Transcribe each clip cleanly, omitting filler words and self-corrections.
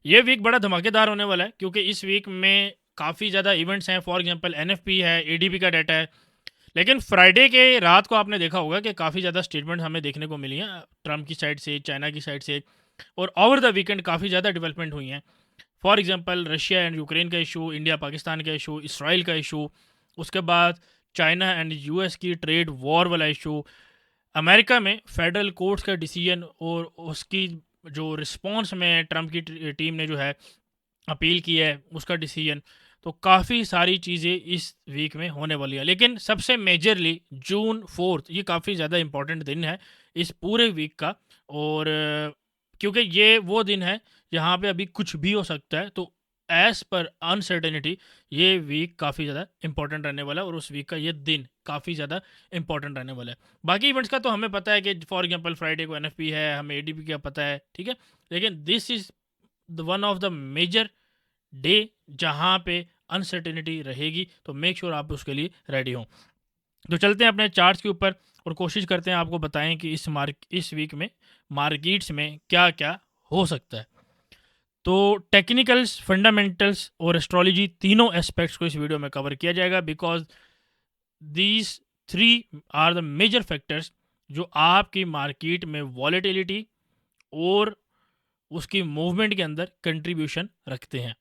ये वीक बड़ा धमाकेदार होने वाला है क्योंकि इस वीक में काफ़ी ज़्यादा इवेंट्स हैं। फॉर एग्जांपल एनएफपी है, एडीपी का डाटा है। लेकिन फ्राइडे के रात को आपने देखा होगा कि काफ़ी ज़्यादा स्टेटमेंट हमें देखने को मिली हैं ट्रम्प की साइड से, चाइना की साइड से, और ओवर द वीकेंड काफ़ी ज़्यादा डेवलपमेंट हुई हैं। For example Russia and Ukraine का इशू, इंडिया पाकिस्तान का इशू, इसराइल का इशू, उसके बाद चाइना एंड यूएस की ट्रेड वॉर वाला इशू, अमेरिका में फेडरल कोर्ट्स का डिसीजन और उसकी जो रिस्पॉन्स में ट्रम्प की टीम ने जो है अपील की है उसका डिसीजन। तो काफ़ी सारी चीज़ें इस वीक में होने वाली है, लेकिन सबसे मेजरली जून 4 ये काफ़ी ज़्यादा इंपॉर्टेंट दिन है इस पूरे वीक का। और क्योंकि ये वो दिन है जहाँ पे अभी कुछ भी हो सकता है, तो एज़ पर अनसर्टेनिटी ये वीक काफ़ी ज़्यादा इंपॉर्टेंट रहने वाला है और उस वीक का ये दिन काफ़ी ज़्यादा इंपॉर्टेंट रहने वाला है। बाकी इवेंट्स का तो हमें पता है कि फॉर एग्जांपल फ्राइडे को एनएफपी है, हमें एडीपी का पता है, ठीक है। लेकिन this is the one of the major day जहाँ पे अनसर्टेनिटी रहेगी, तो मेक श्योर आप उसके लिए रेडी हों। तो चलते हैं अपने चार्ट्स के ऊपर और कोशिश करते हैं आपको बताएं कि इस वीक में मार्केट्स में क्या क्या हो सकता है। तो टेक्निकल्स, फंडामेंटल्स और एस्ट्रोलॉजी तीनों एस्पेक्ट्स को इस वीडियो में कवर किया जाएगा, because these three are the major factors जो आपकी मार्केट में वॉलेटिलिटी और उसकी मूवमेंट के अंदर कंट्रीब्यूशन रखते हैं।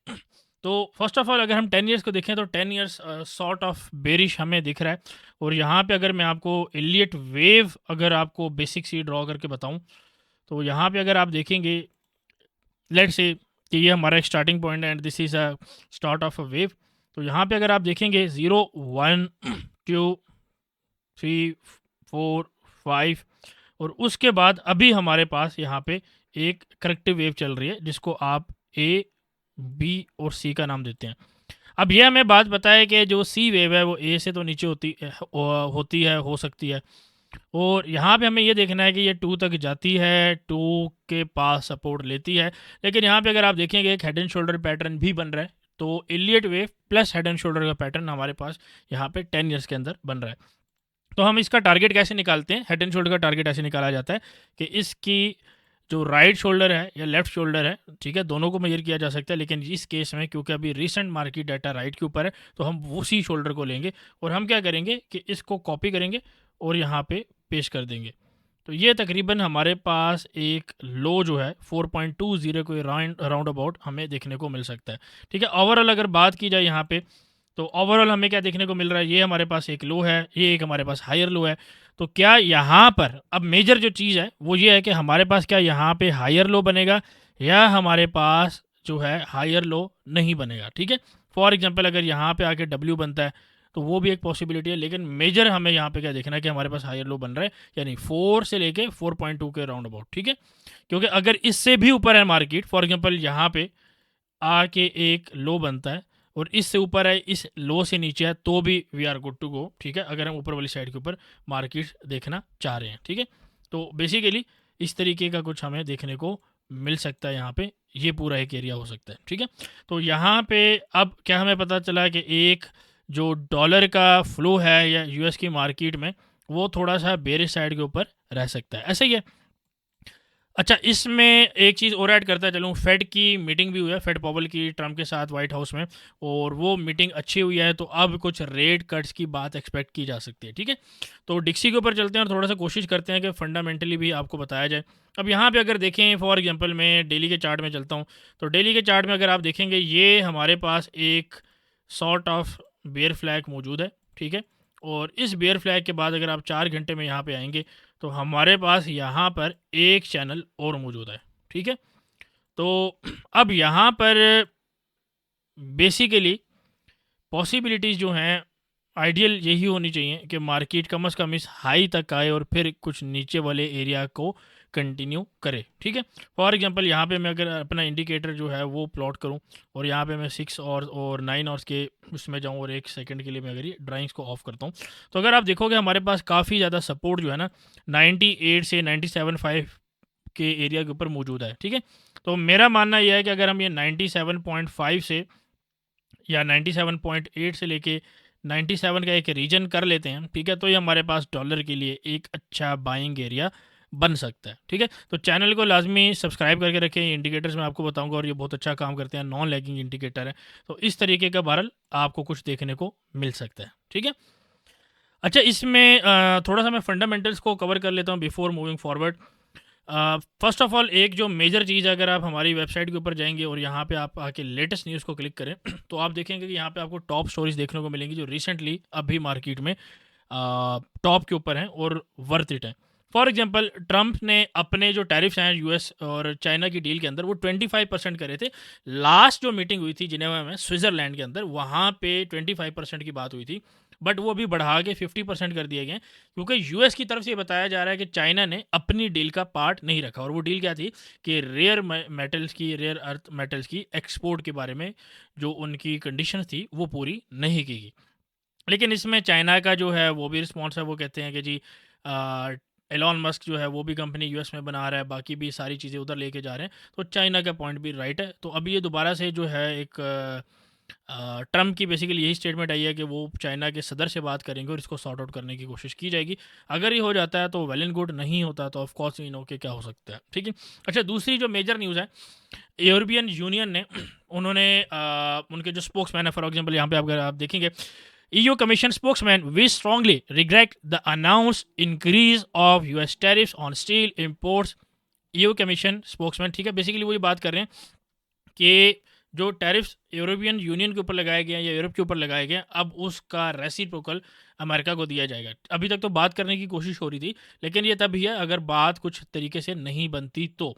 तो फर्स्ट ऑफ ऑल अगर हम 10 ईयर्स को देखें तो 10 ईयर्स सॉर्ट ऑफ बेरिश हमें दिख रहा है। और यहाँ पे अगर मैं आपको इलियट वेव अगर आपको बेसिक सी ड्रॉ करके बताऊं, तो यहाँ पे अगर आप देखेंगे, लेट्स से कि ये हमारा एक स्टार्टिंग पॉइंट है and this is a start of a wave. तो यहाँ पे अगर आप देखेंगे 0 1 2 3 4 5, और उसके बाद अभी हमारे पास यहाँ पे एक करेक्टिव वेव चल रही है जिसको आप ए, बी और सी का नाम देते हैं। अब यह हमें बात बताए कि जो सी वेव है वो ए से तो नीचे होती है, हो सकती है। और यहाँ पे हमें ये देखना है कि ये 2 तक जाती है, 2 के पास सपोर्ट लेती है। लेकिन यहाँ पे अगर आप देखेंगे एक हेड एंड शोल्डर पैटर्न भी बन रहा है, तो Elliot wave plus head and shoulder का पैटर्न हमारे पास यहाँ पे 10 ईयर्स के अंदर बन रहा है। तो हम इसका टारगेट कैसे निकालते हैं? हेड एंड शोल्डर का टारगेट ऐसे निकाला जाता है कि इसकी जो राइट शोल्डर है या लेफ्ट शोल्डर है, ठीक है, दोनों को मेजर किया जा सकता है, लेकिन इस केस में क्योंकि अभी रिसेंट मार्केट डाटा राइट के ऊपर है, तो हम उसी शोल्डर को लेंगे और हम क्या करेंगे कि इसको कॉपी करेंगे और यहाँ पे पेश कर देंगे। तो ये तकरीबन हमारे पास एक लो जो है 4.20 को राउंड अबाउट हमें देखने को मिल सकता है, ठीक है। ओवरऑल अगर बात की जाए यहाँ पे, तो ओवरऑल हमें क्या देखने को मिल रहा है, ये हमारे पास एक लो है, ये एक हमारे पास हायर लो है। तो क्या यहाँ पर अब मेजर जो चीज़ है वो ये है कि हमारे पास क्या यहाँ पे हायर लो बनेगा या हमारे पास जो है हायर लो नहीं बनेगा, ठीक है। फॉर एग्जांपल अगर यहाँ पे आके डब्ल्यू बनता है तो वो भी एक पॉसिबिलिटी है, लेकिन मेजर हमें यहाँ पे क्या देखना है कि हमारे पास हायर लो बन रहा है, यानी 4 से लेके 4.2 के राउंड अबाउट, ठीक है। क्योंकि अगर इससे भी ऊपर है मार्केट, फॉर एग्जांपल यहाँ पे आके एक लो बनता है और इससे ऊपर है, इस लो से नीचे है, तो भी we are good to go, ठीक है, अगर हम ऊपर वाली साइड के ऊपर मार्केट देखना चाह रहे हैं, ठीक है। तो बेसिकली इस तरीके का कुछ हमें देखने को मिल सकता है यहाँ पे, ये पूरा एक एरिया हो सकता है, ठीक है। तो यहाँ पे अब क्या हमें पता चला कि एक जो डॉलर का फ्लो है या यूएस की मार्केट में, वो थोड़ा सा बेरिश साइड के ऊपर रह सकता है, ऐसा ही है। अच्छा, इसमें एक चीज़ और ऐड करता चलूँ, फेड की मीटिंग भी हुई है, फेड पॉवल की ट्रम्प के साथ व्हाइट हाउस में, और वो मीटिंग अच्छी हुई है, तो अब कुछ रेट कट्स की बात एक्सपेक्ट की जा सकती है, ठीक है। तो डिक्सी के ऊपर चलते हैं और थोड़ा सा कोशिश करते हैं कि फंडामेंटली भी आपको बताया जाए। अब यहाँ पे अगर देखें, फॉर एग्जांपल मैं डेली के चार्ट में चलता हूँ, तो डेली के चार्ट में अगर आप देखेंगे, ये हमारे पास एक सॉर्ट ऑफ बेयर फ्लैग मौजूद है, ठीक है। और इस बेयर फ्लैग के बाद अगर आप 4 घंटे में यहाँ पे आएंगे, तो हमारे पास यहाँ पर एक चैनल और मौजूद है, ठीक है। तो अब यहाँ पर बेसिकली पॉसिबिलिटीज़ जो हैं, आइडियल यही होनी चाहिए कि मार्केट कम से कम इस हाई तक आए और फिर कुछ नीचे वाले एरिया को कंटिन्यू करे, ठीक है। फॉर एग्जांपल यहाँ पे मैं अगर अपना इंडिकेटर जो है वो प्लॉट करूँ और यहाँ पे मैं 6 और 9 आवर्स के उसमें जाऊँ और 1 सेकंड के लिए मैं अगर ये ड्राइंग्स को ऑफ करता हूँ, तो अगर आप देखोगे हमारे पास काफ़ी ज़्यादा सपोर्ट जो है ना 98 से 97.5 के एरिया के ऊपर मौजूद है, ठीक है। तो मेरा मानना यह है कि अगर हम ये 97.5 से या 97.8 से लेके 97 का एक रीजन कर लेते हैं, ठीक है, तो ये हमारे पास डॉलर के लिए एक अच्छा बाइंग एरिया बन सकता है। ठीक है, तो चैनल को लाजमी सब्सक्राइब करके रखें। ये इंडिकेटर्स मैं आपको बताऊंगा और ये बहुत अच्छा काम करते हैं, नॉन लैगिंग इंडिकेटर है। तो इस तरीके का बहरहाल आपको कुछ देखने को मिल सकता है। ठीक है, अच्छा इसमें थोड़ा सा मैं फंडामेंटल्स को कवर कर लेता हूँ before moving forward. First of all, एक जो मेजर चीज़ है, अगर आप हमारी वेबसाइट के ऊपर जाएंगे और यहाँ पे आप आके लेटेस्ट न्यूज़ को क्लिक करें तो आप देखेंगे कि यहाँ पे आपको टॉप स्टोरीज देखने को मिलेंगी जो रिसेंटली अभी मार्केट में टॉप के ऊपर हैं और वर्थ इट है। फॉर एग्जांपल, ट्रंप ने अपने जो टैरिफ्स हैं यूएस और चाइना की डील के अंदर वो 25% करे थे। लास्ट जो मीटिंग हुई थी जिनेवा में स्विट्ज़रलैंड के अंदर, वहाँ पे 25% की बात हुई थी, बट वो अभी बढ़ा के 50% कर दिए गए, क्योंकि यूएस की तरफ से ये बताया जा रहा है कि चाइना ने अपनी डील का पार्ट नहीं रखा। और वो डील क्या थी कि रेयर मेटल्स की, रेयर अर्थ मेटल्स की एक्सपोर्ट के बारे में जो उनकी कंडीशन थी वो पूरी नहीं की गई। लेकिन इसमें चाइना का जो है वो भी रिस्पॉन्स है। वो कहते हैं कि जी एलॉन मस्क जो है वो भी कंपनी यूएस में बना रहा है, बाकी भी सारी चीज़ें उधर लेके जा रहे हैं, तो चाइना का पॉइंट भी राइट है। तो अभी ये दोबारा से जो है एक ट्रम्प की बेसिकली यही स्टेटमेंट आई है कि वो चाइना के सदर से बात करेंगे और इसको सॉर्ट आउट करने की कोशिश की जाएगी। अगर ये हो जाता है तो वेल एंड गुड, नहीं होता तो ऑफकोर्स वी नो कि क्या हो सकता है। ठीक है, अच्छा दूसरी जो मेजर न्यूज़ है, यूरोपियन यूनियन ने उन्होंने उनके जो स्पोक्समैन है, फॉर एग्जाम्पल यहाँ पे अगर आप देखेंगे, EU Commission spokesman, we strongly regret the announced increase of US tariffs on steel imports. EU Commission spokesman, ठीक है, बेसिकली वो ये बात कर रहे हैं कि जो टैरिफ्स यूरोपियन यूनियन के ऊपर लगाए गए हैं या यूरोप के ऊपर लगाए गए हैं, अब उसका रेसिप्रोकल अमेरिका को दिया जाएगा। अभी तक तो बात करने की कोशिश हो रही थी, लेकिन ये तभी है अगर बात कुछ तरीके से नहीं बनती तो।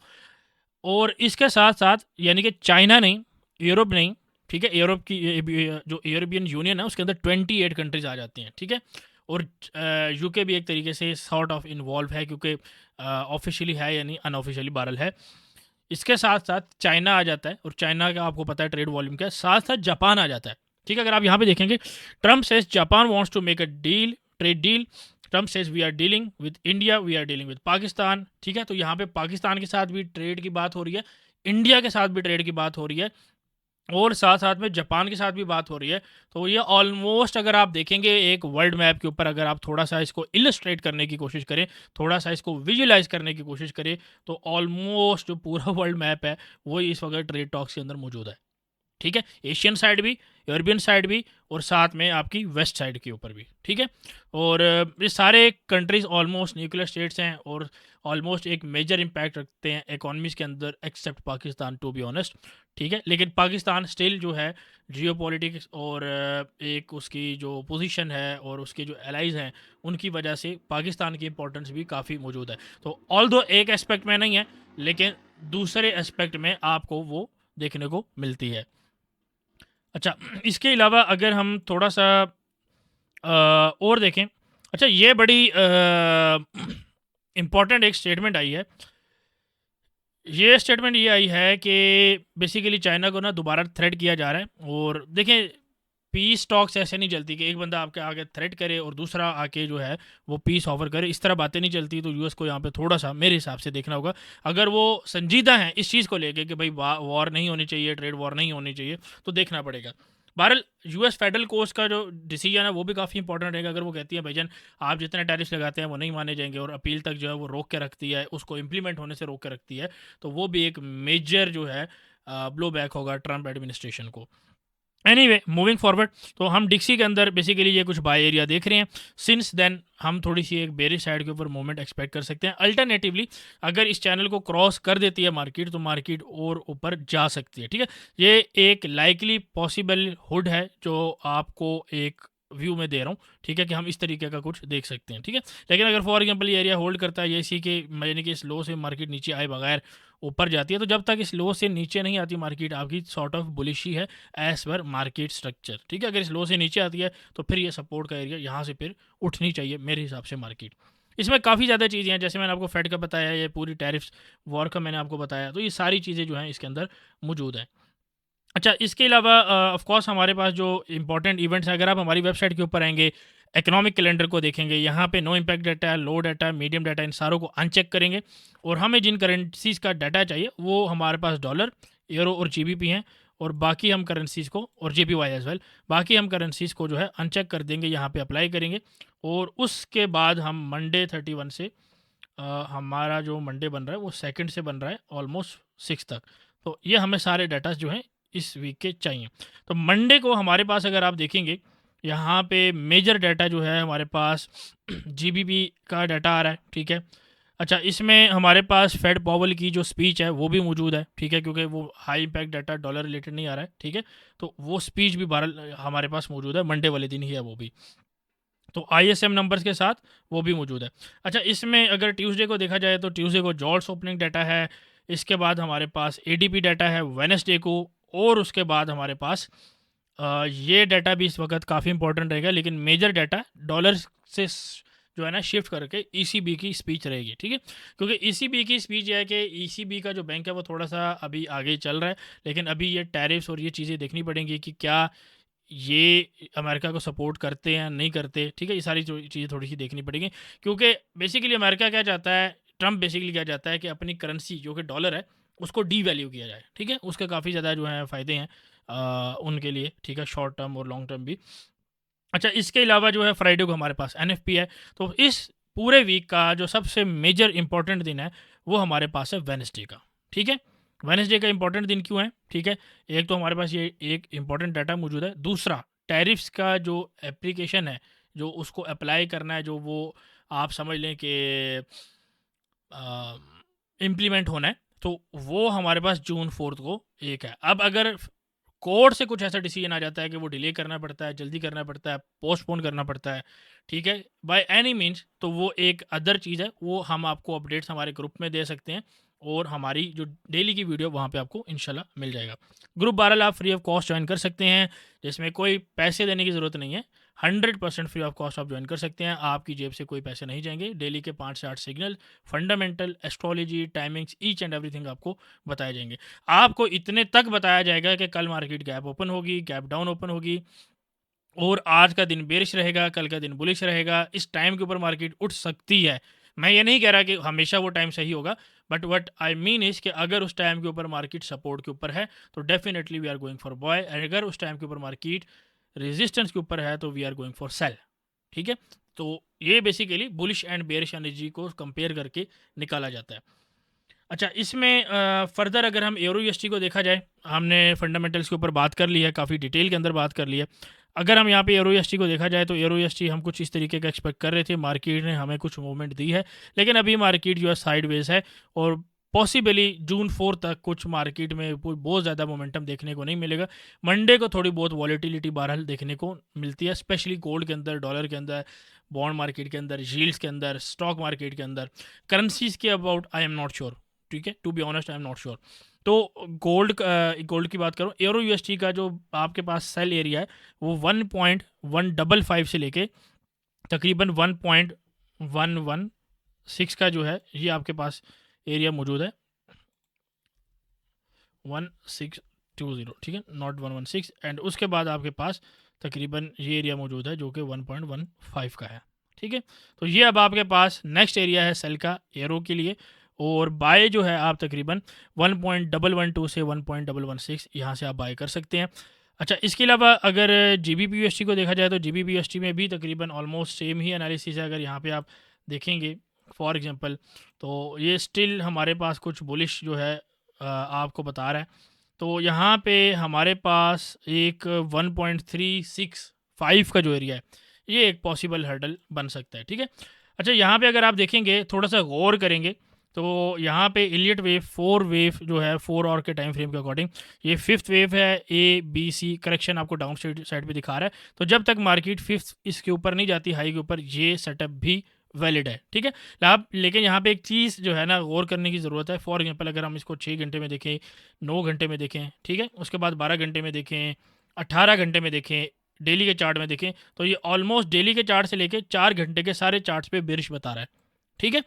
और इसके साथ साथ यानी कि चाइना नहीं, यूरोप नहीं, ठीक है, यूरोप की जो यूरोपियन यूनियन है उसके अंदर 28 कंट्रीज आ जाती हैं। ठीक है, और यूके भी एक तरीके से सॉर्ट ऑफ इन्वॉल्व है, क्योंकि ऑफिशियली है यानी अनऑफिशियली बहरहाल है। इसके साथ साथ चाइना आ जाता है, और चाइना का आपको पता है ट्रेड वॉल्यूम क्या है, साथ साथ जापान आ जाता है। ठीक है, अगर आप यहाँ पे देखेंगे, Trump says Japan wants to make a deal, trade deal. Trump says we are dealing with India, we are dealing with Pakistan. ठीक है, तो यहाँ पे पाकिस्तान के साथ भी ट्रेड की बात हो रही है, इंडिया के साथ भी ट्रेड की बात हो रही है, और साथ साथ में जापान के साथ भी बात हो रही है। तो ये ऑलमोस्ट अगर आप देखेंगे एक वर्ल्ड मैप के ऊपर, अगर आप थोड़ा सा इसको इलस्ट्रेट करने की कोशिश करें, थोड़ा सा इसको विजुलाइज करने की कोशिश करें, तो ऑलमोस्ट जो पूरा वर्ल्ड मैप है वो इस वक्त ट्रेड टॉक्स के अंदर मौजूद है। ठीक है, एशियन साइड भी, यूरोपियन साइड भी, और साथ में आपकी वेस्ट साइड के ऊपर भी। ठीक है, और ये सारे कंट्रीज ऑलमोस्ट न्यूक्लियर स्टेट्स हैं और ऑलमोस्ट एक मेजर इम्पैक्ट रखते हैं इकोनॉमीज़ के अंदर, except Pakistan to be honest. ठीक है, लेकिन पाकिस्तान स्टिल जो है जियोपॉलिटिक्स और एक उसकी जो पोजीशन है और उसके जो एलाइज हैं उनकी वजह से पाकिस्तान की इंपॉर्टेंस भी काफ़ी मौजूद है। तो ऑल दो एक एस्पेक्ट में नहीं है, लेकिन दूसरे एस्पेक्ट में आपको वो देखने को मिलती है। अच्छा, इसके अलावा अगर हम थोड़ा सा और देखें, अच्छा ये बड़ी इम्पॉर्टेंट एक स्टेटमेंट आई है। ये स्टेटमेंट ये आई है कि बेसिकली चाइना को ना दोबारा थ्रेट किया जा रहा है। और देखें, पीस टॉक्स ऐसे नहीं चलती कि एक बंदा आपके आगे थ्रेट करे और दूसरा आके जो है वो पीस ऑफर करे, इस तरह बातें नहीं चलती। तो यूएस को यहाँ पे थोड़ा सा मेरे हिसाब से देखना होगा। अगर वो संजीदा हैं इस चीज़ को लेके कि भाई वॉर नहीं होनी चाहिए, ट्रेड वॉर नहीं होनी चाहिए, तो देखना पड़ेगा। बहरहाल यूएस फेडरल कोर्ट का जो डिसीजन है वो भी काफ़ी इंपॉर्टेंट रहेगा। अगर वो कहती है भाईजान आप जितने टैरिफ्स लगाते हैं वो नहीं माने जाएंगे, और अपील तक जो है वो रोक के रखती है, उसको इम्प्लीमेंट होने से रोक के रखती है, तो वो भी एक मेजर जो है ब्लो बैक होगा ट्रम्प एडमिनिस्ट्रेशन को। एनीवे, मूविंग फॉरवर्ड, तो हम डिक्सी के अंदर बेसिकली ये कुछ बाय एरिया देख रहे हैं। सिंस देन हम थोड़ी सी एक बेरिश साइड के ऊपर मूवमेंट एक्सपेक्ट कर सकते हैं। अल्टरनेटिवली अगर इस चैनल को क्रॉस कर देती है मार्केट, तो मार्केट और ऊपर जा सकती है। ठीक है, ये एक लाइकली पॉसिबल हुड है जो आपको एक व्यू में दे रहा हूँ। ठीक है, कि हम इस तरीके का कुछ देख सकते हैं। ठीक है, लेकिन अगर फॉर एग्जांपल ये एरिया होल्ड करता है, ये इसी के यानी कि इस लो से मार्केट नीचे आए बगैर ऊपर जाती है, तो जब तक इस लो से नीचे नहीं आती मार्केट, आपकी सॉर्ट ऑफ बुलिश ही है एज पर मार्केट स्ट्रक्चर। ठीक है, अगर इस लो से नीचे आती है तो फिर ये सपोर्ट का एरिया यहाँ से फिर उठनी चाहिए मेरे हिसाब से मार्केट। इसमें काफ़ी ज़्यादा चीज़ें हैं, जैसे मैंने आपको फेड का बताया, ये पूरी टैरिफ्स वॉर का मैंने आपको बताया, तो ये सारी चीज़ें जो हैं इसके अंदर मौजूद हैं। अच्छा, इसके अलावा ऑफ कोर्स हमारे पास जो इंपॉर्टेंट इवेंट्स हैं, अगर आप हमारी वेबसाइट के ऊपर आएंगे, इकोनॉमिक कैलेंडर को देखेंगे, यहाँ पे नो इम्पैक्ट डाटा है, लो डाटा है, मीडियम डाटा, इन सारों को अनचेक करेंगे, और हमें जिन करेंसीज़ का डाटा चाहिए वो हमारे पास डॉलर, यूरो और जीबीपी हैं, और बाकी हम करेंसीज़ को, और जेपीवाई एज वेल, बाकी हम करेंसीज़ को जो है अनचेक कर देंगे, यहाँ पे अप्लाई करेंगे, और उसके बाद हम मंडे 31 से हमारा जो मंडे बन रहा है वो सेकंड से बन रहा है ऑलमोस्ट 6 तक। तो ये हमें सारे डाटा जो हैं इस वीक के चाहिए। तो मंडे को हमारे पास अगर आप देखेंगे, यहाँ पे मेजर डाटा जो है हमारे पास जीबीपी का डाटा आ रहा है, ठीक है। अच्छा, इसमें हमारे पास फेड पावल की जो स्पीच है वो भी मौजूद है, ठीक है, क्योंकि वो high impact data dollar related नहीं आ रहा है, ठीक है। तो वो स्पीच भी हमारे पास मौजूद है, मंडे वाले दिन ही है वो भी। तो आईएसएम नंबर्स के साथ वो भी मौजूद है। अच्छा, इसमें अगर ट्यूसडे को देखा जाए तो ट्यूसडे को जॉब्स ओपनिंग डाटा है, इसके बाद हमारे पास एडीपी डाटा है वेडनेसडे को, और उसके बाद हमारे पास ये डाटा भी इस वक्त काफ़ी इंपॉर्टेंट रहेगा, लेकिन मेजर डाटा डॉलर से जो है ना शिफ्ट करके ईसीबी की स्पीच रहेगी, ठीक है। क्योंकि ईसीबी की स्पीच ये है कि ईसीबी का जो बैंक है वो थोड़ा सा अभी आगे चल रहा है, लेकिन अभी ये टैरिफ्स और ये चीज़ें देखनी पड़ेंगी कि क्या ये अमेरिका को सपोर्ट करते हैं नहीं करते, ठीक है। ये सारी चीज़ें थोड़ी सी देखनी पड़ेंगी, क्योंकि बेसिकली अमेरिका क्या चाहता है, ट्रंप बेसिकली क्या चाहता है कि अपनी करेंसी जो कि डॉलर है उसको डी वैल्यू किया जाए, ठीक है। उसके काफ़ी ज़्यादा जो है फ़ायदे हैं उनके लिए, ठीक है, शॉर्ट टर्म और लॉन्ग टर्म भी। अच्छा, इसके अलावा जो है फ्राइडे को हमारे पास एनएफपी है। तो इस पूरे वीक का जो सबसे मेजर इंपॉर्टेंट दिन है वो हमारे पास है वेडनेसडे का, ठीक है। वेडनेसडे का इंपॉर्टेंट दिन क्यों है, ठीक है। एक तो हमारे पास ये एक इंपॉर्टेंट डाटा मौजूद है, दूसरा टैरिफ्स का जो एप्लीकेशन है, जो उसको अप्लाई करना है, जो वो आप समझ लें कि इम्प्लीमेंट होना है, तो वो हमारे पास जून 4 को एक है। अब अगर कोर्ट से कुछ ऐसा डिसीजन आ जाता है कि वो डिले करना पड़ता है, जल्दी करना पड़ता है, पोस्टपोन करना पड़ता है, ठीक है, बाय एनी मीन्स, तो वो एक अदर चीज़ है, वो हम आपको अपडेट्स हमारे ग्रुप में दे सकते हैं, और हमारी जो डेली की वीडियो वहाँ पे आपको इंशाल्लाह मिल जाएगा। ग्रुप 12 आप फ्री ऑफ कॉस्ट ज्वाइन कर सकते हैं, जिसमें कोई पैसे देने की ज़रूरत नहीं है, 100% फ्री ऑफ कॉस्ट आप ज्वाइन कर सकते हैं। आपकी जेब से कोई पैसे नहीं जाएंगे। डेली के 5 से 8 signal, fundamental, astrology, timings, each and everything आपको बताए जाएंगे। आपको इतने तक बताया जाएगा कि कल मार्केट गैप ओपन होगी, गैप डाउन ओपन होगी, और आज का दिन बेरिश रहेगा, कल का दिन बुलिश रहेगा, इस टाइम के ऊपर मार्केट उठ सकती है। मैं ये नहीं कह रहा कि हमेशा वो टाइम सही होगा, but what I mean is कि अगर उस टाइम के ऊपर मार्केट सपोर्ट के ऊपर है तो definitely we are going for buy, और अगर उस टाइम के ऊपर मार्केट रेजिस्टेंस के ऊपर है तो we are going for sell, ठीक है। तो ये basically bullish and bearish energy को कंपेयर करके निकाला जाता है। अच्छा, इसमें फर्दर अगर हम यूरो यूएसडी को देखा जाए, हमने फंडामेंटल्स के ऊपर बात कर ली है, काफ़ी डिटेल के अंदर बात कर ली है। अगर हम यहाँ पे यूरो यूएसडी को देखा जाए तो यूरो यूएसडी हम कुछ इस तरीके का एक्सपेक्ट कर रहे थे, मार्केट ने हमें कुछ मूवमेंट दी है, लेकिन अभी मार्केट जो है साइडवेज है, और पॉसिबली जून 4 तक कुछ मार्केट में कोई बहुत ज़्यादा मोमेंटम देखने को नहीं मिलेगा। मंडे को थोड़ी बहुत वॉलेटिलिटी बहरहाल देखने को मिलती है, स्पेशली गोल्ड के अंदर, डॉलर के अंदर, बॉन्ड मार्केट के अंदर, यील्ड्स के अंदर, स्टॉक मार्केट के अंदर। करेंसीज के about I am not sure, ठीक है, to be honest I am not sure. तो गोल्ड की बात करूँ, यूरो यूएसडी का जो आपके पास सेल एरिया है वो 1.155 से लेके तकरीबन 1.116 का जो है ये आपके पास एरिया मौजूद है, 1620, ठीक है, नॉट 116। एंड उसके बाद आपके पास तकरीबन ये एरिया मौजूद है जो कि 1.15 का है, ठीक है। तो ये अब आपके पास नेक्स्ट एरिया है सेल का यूरो के लिए, और बाय जो है आप तकरीबन 1.112 से 1.116 यहाँ से आप बाय कर सकते हैं। अच्छा, इसके अलावा अगर जीबीपी यूएसडी को देखा जाए तो जीबीपी यूएसडी में भी तकरीबन ऑलमोस्ट सेम ही एनालिसिस है। अगर यहाँ पे आप देखेंगे फॉर एग्जांपल, तो ये स्टिल हमारे पास कुछ बुलिश जो है आपको बता रहा है। तो यहाँ पे हमारे पास एक 1.365 का जो एरिया है ये एक पॉसिबल हर्डल बन सकता है, ठीक है। अच्छा, यहाँ पे अगर आप देखेंगे, थोड़ा सा गौर करेंगे, तो यहाँ पे इलियट वेव 4 वेव जो है 4 आवर के टाइम फ्रेम के अकॉर्डिंग ये 5th वेव है, ए बी सी करेक्शन आपको डाउन साइड पे दिखा रहा है। तो जब तक मार्केट 5th इसके ऊपर नहीं जाती हाई के ऊपर, ये सेटअप भी वैलिड है, ठीक है। आप लेकिन यहाँ पे एक चीज़ जो है ना गौर करने की ज़रूरत है। फॉर एग्जांपल अगर हम इसको 6 घंटे में देखें, 9 घंटे में देखें, ठीक है, उसके बाद 12 घंटे में देखें, 18 घंटे में देखें, डेली के चार्ट में देखें, तो ये ऑलमोस्ट डेली के चार्ट से लेके 4 घंटे के सारे चार्ट्स पे बेरिश बता रहा है, ठीक है।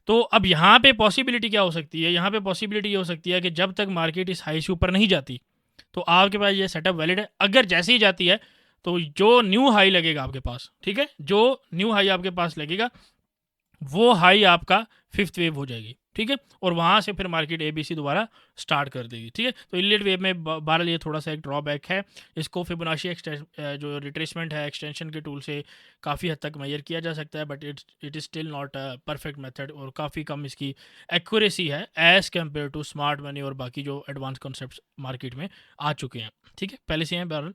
तो अब यहाँ पे पॉसिबिलिटी क्या हो सकती है, यहाँ पे पॉसिबिलिटी ये हो सकती है कि जब तक मार्केट इस हाई से ऊपर नहीं जाती तो आपके पास ये सेटअप वैलिड है। अगर जैसे ही जाती है तो जो न्यू हाई लगेगा आपके पास, ठीक है, जो न्यू हाई आपके पास लगेगा वो हाई आपका 5th वेव हो जाएगी, ठीक है, और वहाँ से फिर मार्केट ABC दोबारा स्टार्ट कर देगी। ठीक है, तो इलीट वेव में बहरहाल ये थोड़ा सा एक ड्रॉबैक है। इसको फिबोनाची जो रिट्रेसमेंट है एक्सटेंशन के टूल से काफ़ी हद तक मेजर किया जा सकता है, but it is still not a perfect method और काफ़ी कम इसकी एक्यूरेसी है as compared to smart money और बाकी जो एडवांस कॉन्सेप्ट मार्केट में आ चुके हैं। ठीक है, पहले से हैं बहरहाल।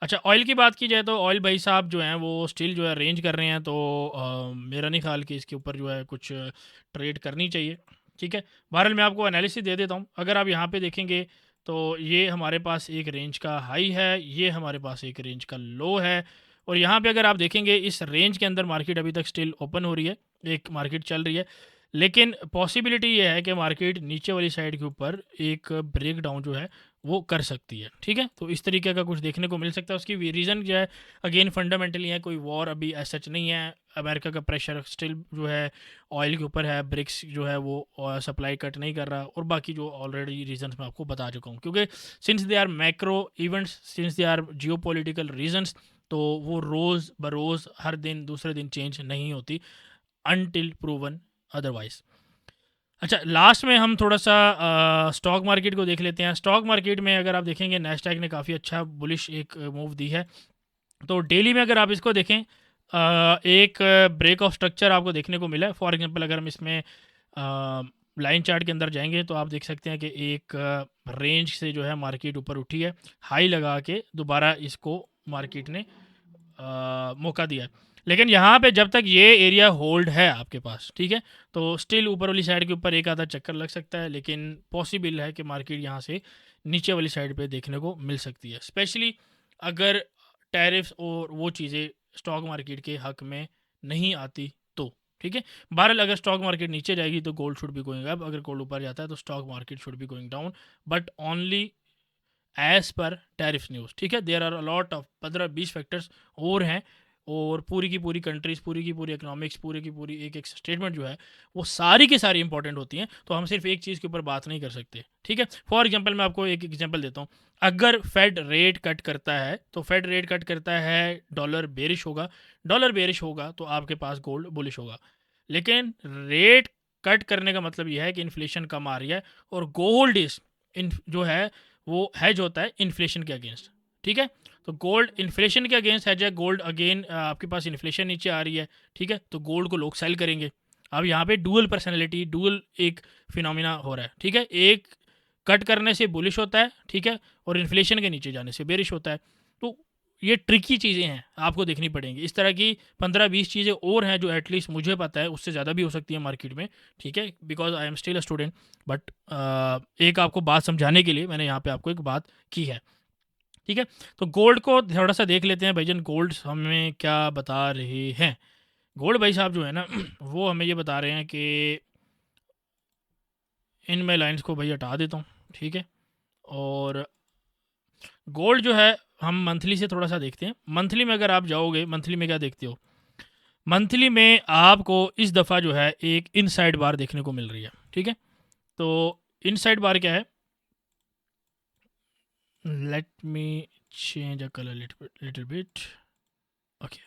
अच्छा, ऑयल की बात की जाए तो ऑयल भाई साहब जो हैं वो स्टिल जो है रेंज कर रहे हैं, तो मेरा नहीं ख्याल कि इसके ऊपर जो है कुछ ट्रेड करनी चाहिए। ठीक है, बहरहाल मैं आपको एनालिसिस दे देता हूँ। अगर आप यहाँ पे देखेंगे तो ये हमारे पास एक रेंज का हाई है, ये हमारे पास एक रेंज का लो है, और यहाँ पे अगर आप देखेंगे इस रेंज के अंदर मार्केट अभी तक स्टिल ओपन हो रही है, एक मार्केट चल रही है, लेकिन पॉसिबिलिटी ये है कि मार्केट नीचे वाली साइड के ऊपर एक ब्रेक डाउन जो है वो कर सकती है। ठीक है, तो इस तरीके का कुछ देखने को मिल सकता है। उसकी रीज़न जो है अगेन फंडामेंटली है, कोई वॉर अभी ऐसा सच नहीं है, अमेरिका का प्रेशर स्टिल जो है ऑयल के ऊपर है, ब्रिक्स जो है वो सप्लाई कट नहीं कर रहा, और बाकी जो ऑलरेडी रीजंस मैं आपको बता चुका हूँ, क्योंकि since they are macro events, since they are geopolitical reasons, तो वो रोज़ बरोज़ हर दिन दूसरे दिन चेंज नहीं होती अनटिल प्रूवन अदरवाइज। अच्छा, लास्ट में हम थोड़ा सा स्टॉक मार्केट को देख लेते हैं। स्टॉक मार्केट में अगर आप देखेंगे नैस्डैक ने काफ़ी अच्छा बुलिश एक मूव दी है, तो डेली में अगर आप इसको देखें एक ब्रेक ऑफ स्ट्रक्चर आपको देखने को मिला है। फॉर एग्जांपल अगर हम इसमें लाइन चार्ट के अंदर जाएंगे तो आप देख सकते हैं कि एक रेंज से जो है मार्केट ऊपर उठी है, हाई लगा के दोबारा इसको मार्केट ने मौका दिया है। लेकिन यहाँ पे जब तक ये एरिया होल्ड है आपके पास, ठीक है, तो स्टिल ऊपर वाली साइड के ऊपर एक आधा चक्कर लग सकता है, लेकिन पॉसिबल है कि मार्केट यहाँ से नीचे वाली साइड पे देखने को मिल सकती है, स्पेशली अगर टैरिफ्स और वो चीज़ें स्टॉक मार्केट के हक में नहीं आती तो। ठीक है, बहरहाल अगर स्टॉक मार्केट नीचे जाएगी तो गोल्ड शुड भी गोइंग अप, अगर गोल्ड ऊपर जाता है तो स्टॉक मार्केट शुड भी going down, but only as per tariff news. ठीक है, there are a lot of 15-20 factors और हैं, और पूरी की पूरी कंट्रीज़, पूरी की पूरी इकोनॉमिक्स, पूरी की पूरी एक एक स्टेटमेंट जो है वो सारी की सारी इंपॉर्टेंट होती हैं, तो हम सिर्फ एक चीज़ के ऊपर बात नहीं कर सकते। ठीक है, फॉर एग्जांपल मैं आपको एक एग्जांपल देता हूँ। अगर फेड रेट कट करता है तो फेड रेट कट करता है, डॉलर बेरिश होगा, डॉलर बेरिश होगा तो आपके पास गोल्ड बुलिश होगा। लेकिन रेट कट करने का मतलब यह है कि इन्फ्लेशन कम आ रही है, और गोल्ड इस इन जो है वो हैज होता है इन्फ्लेशन के अगेंस्ट। ठीक है, तो गोल्ड इन्फ्लेशन के अगेंस्ट हैज है, गोल्ड अगेन आपके पास इन्फ्लेशन नीचे आ रही है। ठीक है, तो गोल्ड को लोग सेल करेंगे। अब यहाँ पे डुअल पर्सनैलिटी, डुअल एक फिनोमिना हो रहा है। ठीक है, एक कट करने से बुलिश होता है, ठीक है, और इन्फ्लेशन के नीचे जाने से बेरिश होता है। तो ये ट्रिकी चीज़ें हैं, आपको देखनी पड़ेंगी। इस तरह की 15-20 चीज़ें और हैं जो एटलीस्ट मुझे पता है, उससे ज़्यादा भी हो सकती है मार्केट में। ठीक है, because I am still a student, but एक आपको बात समझाने के लिए मैंने यहाँ पे आपको एक बात की है। ठीक है, तो गोल्ड को थोड़ा सा देख लेते हैं भाईजान, गोल्ड हमें क्या बता रहे हैं। गोल्ड भाई साहब जो है ना वो हमें ये बता रहे हैं कि इन मैं लाइंस को भाई हटा देता हूँ। ठीक है, और गोल्ड जो है हम मंथली से थोड़ा सा देखते हैं। मंथली में अगर आप जाओगे, मंथली में क्या देखते हो, मंथली में आपको इस दफ़ा जो है एक इनसाइड बार देखने को मिल रही है। ठीक है, तो इनसाइड बार क्या है, let me change a colour little bit. Okay,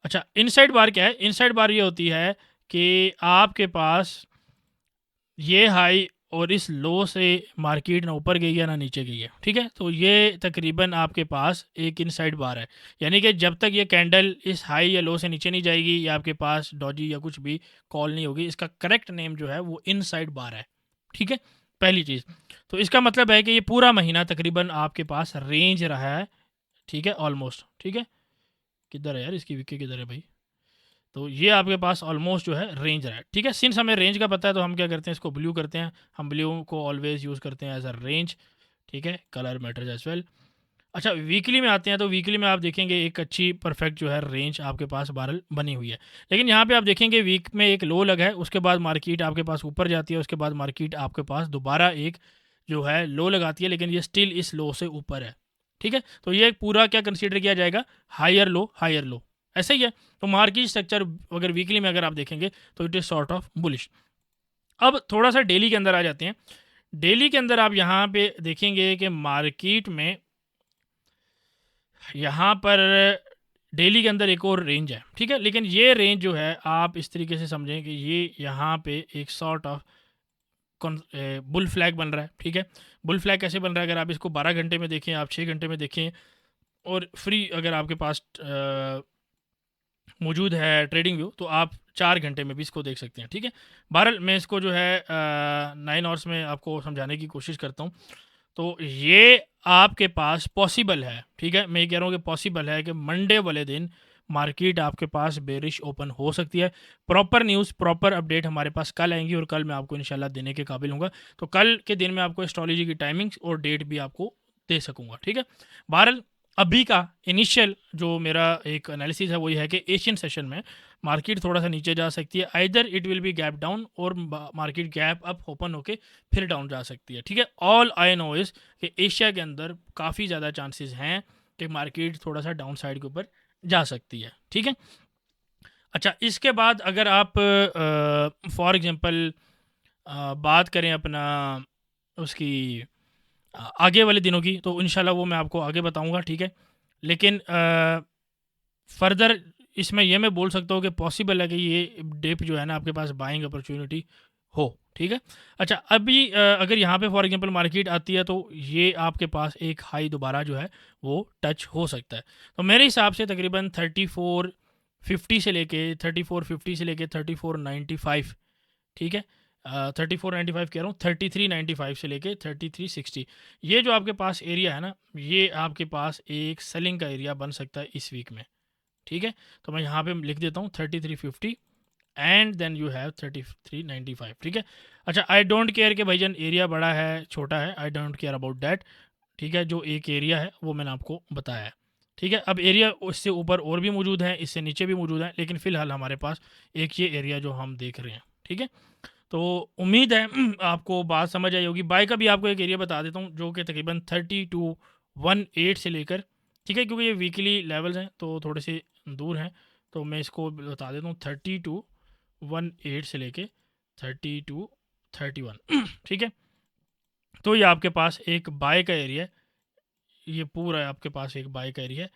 अच्छा, इनसाइड बार क्या है, इनसाइड बार ये होती है कि आपके पास ये हाई और इस लो से मार्केट ना ऊपर गई है ना नीचे गई है। ठीक है, तो ये तकरीबन आपके पास एक इनसाइड बार है, यानी कि जब तक ये कैंडल इस हाई या लो से नीचे नहीं जाएगी या आपके पास डॉजी या कुछ भी कॉल नहीं होगी, इसका करेक्ट नेम जो है वो इनसाइड बार है। ठीक है, पहली चीज़, तो इसका मतलब है कि ये पूरा महीना तकरीबन आपके पास रेंज रहा है। ठीक है, ऑलमोस्ट। ठीक है, किधर है यार इसकी विके, किधर है भाई, तो ये आपके पास ऑलमोस्ट जो है रेंज रहा है। ठीक है, सिंस हमें रेंज का पता है तो हम क्या करते हैं, इसको ब्लू करते हैं। हम ब्लू को ऑलवेज यूज़ करते हैं एज अ रेंज। ठीक है, कलर मैटर्स एज वेल। अच्छा, वीकली में आते हैं तो वीकली में आप देखेंगे एक अच्छी परफेक्ट जो है रेंज आपके पास बारल बनी हुई है, लेकिन यहाँ पे आप देखेंगे वीक में एक लो लगा है, उसके बाद मार्केट आपके पास ऊपर जाती है, उसके बाद मार्केट आपके पास दोबारा एक जो है लो लगाती है, लेकिन ये स्टिल इस लो से ऊपर है। ठीक है, तो ये पूरा क्या कंसीडर किया जाएगा, हायर लो हायर लो, ऐसा ही है। तो मार्केट स्ट्रक्चर अगर वीकली में अगर आप देखेंगे तो it is sort of bullish. अब थोड़ा सा डेली के अंदर आ जाते हैं। डेली के अंदर आप यहाँ पे देखेंगे कि मार्केट में यहाँ पर डेली के अंदर एक और रेंज है। ठीक है, लेकिन ये रेंज जो है आप इस तरीके से समझें कि ये यहाँ पे एक सॉर्ट ऑफ बुल फ्लैग बन रहा है, ठीक है। बुल फ्लैग कैसे बन रहा है, अगर आप इसको 12 घंटे में देखें, आप 6 घंटे में देखें, और फ्री अगर आपके पास मौजूद है ट्रेडिंग व्यू, तो आप 4 घंटे में भी इसको देख सकते हैं, ठीक है। बहरहाल मैं इसको जो है 9 आवर्स में आपको समझाने की कोशिश करता हूँ। तो ये आपके पास पॉसिबल है, ठीक है। मैं ये कह रहा हूँ कि पॉसिबल है कि मंडे वाले दिन मार्केट आपके पास बेरिश ओपन हो सकती है। प्रॉपर न्यूज़, प्रॉपर अपडेट हमारे पास कल आएंगी, और कल मैं आपको इंशाल्लाह देने के काबिल हूँगा। तो कल के दिन मैं आपको एस्ट्रोलॉजी की टाइमिंग्स और डेट भी आपको दे सकूँगा, ठीक है। बहरहाल अभी का इनिशियल जो मेरा एक एनालिसिस है वो ये है कि एशियन सेशन में मार्केट थोड़ा सा नीचे जा सकती है, either it will be gap down और मार्केट गैप अप ओपन होके फिर डाउन जा सकती है, ठीक है। ऑल आई नो इज़ कि एशिया के अंदर काफ़ी ज़्यादा चांसेस हैं कि मार्केट थोड़ा सा डाउन साइड के ऊपर जा सकती है, ठीक है। अच्छा, इसके बाद अगर आप फॉर एग्जांपल बात करें अपना उसकी आगे वाले दिनों की, तो इंशाल्लाह वो मैं आपको आगे बताऊंगा, ठीक है। लेकिन फर्दर इसमें ये मैं बोल सकता हूँ कि पॉसिबल है कि ये डिप जो है ना आपके पास बाइंग अपॉर्चुनिटी हो, ठीक है। अच्छा, अभी अगर यहाँ पे फॉर एग्जांपल मार्केट आती है तो ये आपके पास एक हाई दोबारा जो है वो टच हो सकता है। तो मेरे हिसाब से तकरीबन 3450 से लेके 3450 से लेके 3495, ठीक है। 3495 कह रहा हूँ, 3395 से लेके 3360, ये जो आपके पास एरिया है ना, ये आपके पास एक सेलिंग का एरिया बन सकता है इस वीक में, ठीक है। तो मैं यहाँ पे लिख देता हूँ 3350 एंड देन यू हैव 3395, ठीक है। अच्छा, आई डोंट केयर कि भाईजान एरिया बड़ा है छोटा है, I don't care about that, ठीक है। जो एक एरिया है वो मैंने आपको बताया है, ठीक है। अब एरिया उससे ऊपर और भी मौजूद है, इससे नीचे भी मौजूद है, लेकिन फ़िलहाल हमारे पास एक ये एरिया जो हम देख रहे हैं, ठीक है। तो उम्मीद है आपको बात समझ आई होगी। बाय का भी आपको एक एरिया बता देता हूँ जो कि तकरीबन 3218 से लेकर, ठीक है, क्योंकि ये वीकली लेवल्स हैं तो थोड़े से दूर हैं, तो मैं इसको बता देता हूँ 3218 से लेके 3231 ठीक है। तो ये आपके पास एक बाय का एरिया है, ये पूरा आपके पास एक बाय का एरिया है,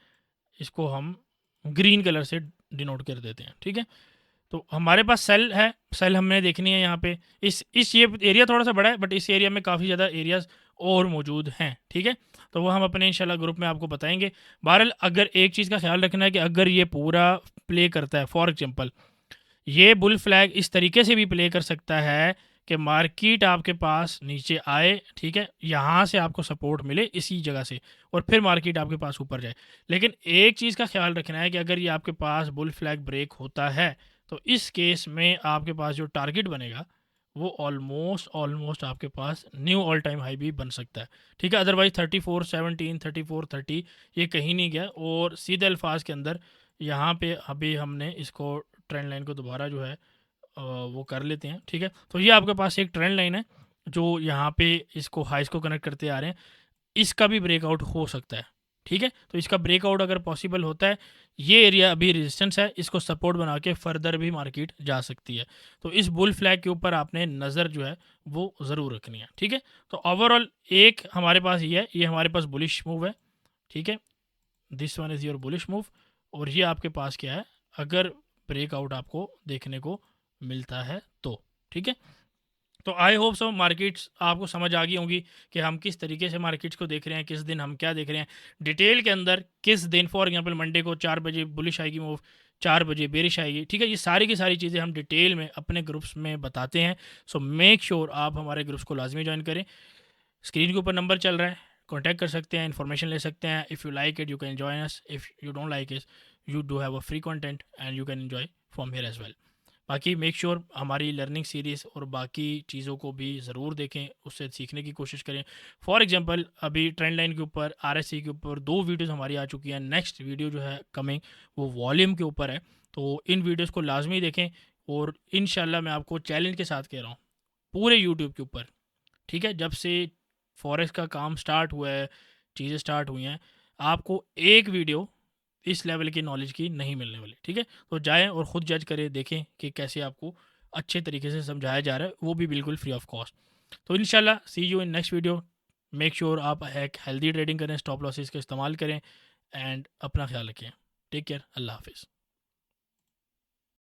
इसको हम ग्रीन कलर से डिनोट कर देते हैं, ठीक है। तो हमारे पास सेल है, सेल हमने देखनी है यहाँ पे, इस ये एरिया थोड़ा सा बड़ा है, बट इस एरिया में काफ़ी ज़्यादा एरियाज और मौजूद हैं, ठीक है। तो वो हम अपने इंशाल्लाह ग्रुप में आपको बताएंगे। बहरहाल अगर एक चीज़ का ख्याल रखना है कि अगर ये पूरा प्ले करता है, फॉर एग्जांपल ये बुल फ्लैग इस तरीके से भी प्ले कर सकता है कि मार्केट आपके पास नीचे आए, ठीक है, यहाँ से आपको सपोर्ट मिले इसी जगह से, और फिर मार्केट आपके पास ऊपर जाए। लेकिन एक चीज़ का ख्याल रखना है कि अगर ये आपके पास बुल फ्लैग ब्रेक होता है तो इस केस में आपके पास जो टारगेट बनेगा वो ऑलमोस्ट आपके पास न्यू ऑल टाइम हाई भी बन सकता है, ठीक है। अदरवाइज 3417 3430 ये कहीं नहीं गया, और सीधे अल्फाज के अंदर यहाँ पे अभी हमने इसको ट्रेंड लाइन को दोबारा जो है वो कर लेते हैं, ठीक है। तो ये आपके पास एक ट्रेंड लाइन है जो यहाँ पे इसको हाइस को कनेक्ट करते आ रहे हैं, इसका भी ब्रेकआउट हो सकता है, ठीक है। तो इसका ब्रेकआउट अगर पॉसिबल होता है, ये एरिया अभी रेजिस्टेंस है, इसको सपोर्ट बना के फर्दर भी मार्केट जा सकती है। तो इस बुल फ्लैग के ऊपर आपने नज़र जो है वो ज़रूर रखनी है, ठीक है। तो ओवरऑल एक हमारे पास ये है, ये हमारे पास बुलिश मूव है, ठीक है, this one is your bullish move, और ये आपके पास क्या है अगर ब्रेकआउट आपको देखने को मिलता है तो, ठीक है। तो आई होप सो मार्केट्स आपको समझ आ गई होंगी कि हम किस तरीके से मार्केट्स को देख रहे हैं, किस दिन हम क्या देख रहे हैं डिटेल के अंदर, किस दिन फॉर एग्जांपल मंडे को 4 बजे बुलिश आएगी मूव, 4 बजे बेरिश आएगी, ठीक है। ये सारी की सारी चीज़ें हम डिटेल में अपने ग्रुप्स में बताते हैं। सो मेक श्योर आप हमारे ग्रुप्स को लाजमी ज्वाइन करें। स्क्रीन के ऊपर नंबर चल रहा है, कॉन्टैक्ट कर सकते हैं, इन्फॉर्मेशन ले सकते हैं। If you like it you can join us, if you don't like it you do have a free content and you can enjoy from here as well. बाकी मेक श्योर हमारी learning series और बाकी चीज़ों को भी ज़रूर देखें, उससे सीखने की कोशिश करें। फॉर एग्जांपल अभी ट्रेंड लाइन के ऊपर, आरएससी के ऊपर 2 वीडियोस हमारी आ चुकी हैं। नेक्स्ट वीडियो जो है कमिंग वो वॉल्यूम के ऊपर है, तो इन वीडियोस को लाजमी देखें। और इंशाल्लाह मैं आपको चैलेंज के साथ कह रहा हूँ पूरे यूट्यूब के ऊपर, ठीक है, जब से फॉरेक्स का काम स्टार्ट हुआ है, चीज़ें स्टार्ट हुई हैं, आपको एक वीडियो इस लेवल की नॉलेज की नहीं मिलने वाली, ठीक है। तो जाएं और ख़ुद जज करें, देखें कि कैसे आपको अच्छे तरीके से समझाया जा रहा है, वो भी बिल्कुल फ्री ऑफ कॉस्ट। तो इंशाल्लाह see you in next video. Make sure आप एक हेल्दी ट्रेडिंग करें, स्टॉप लॉसेस का इस्तेमाल करें, एंड अपना ख्याल रखें। टेक केयर, अल्लाह हाफिज़।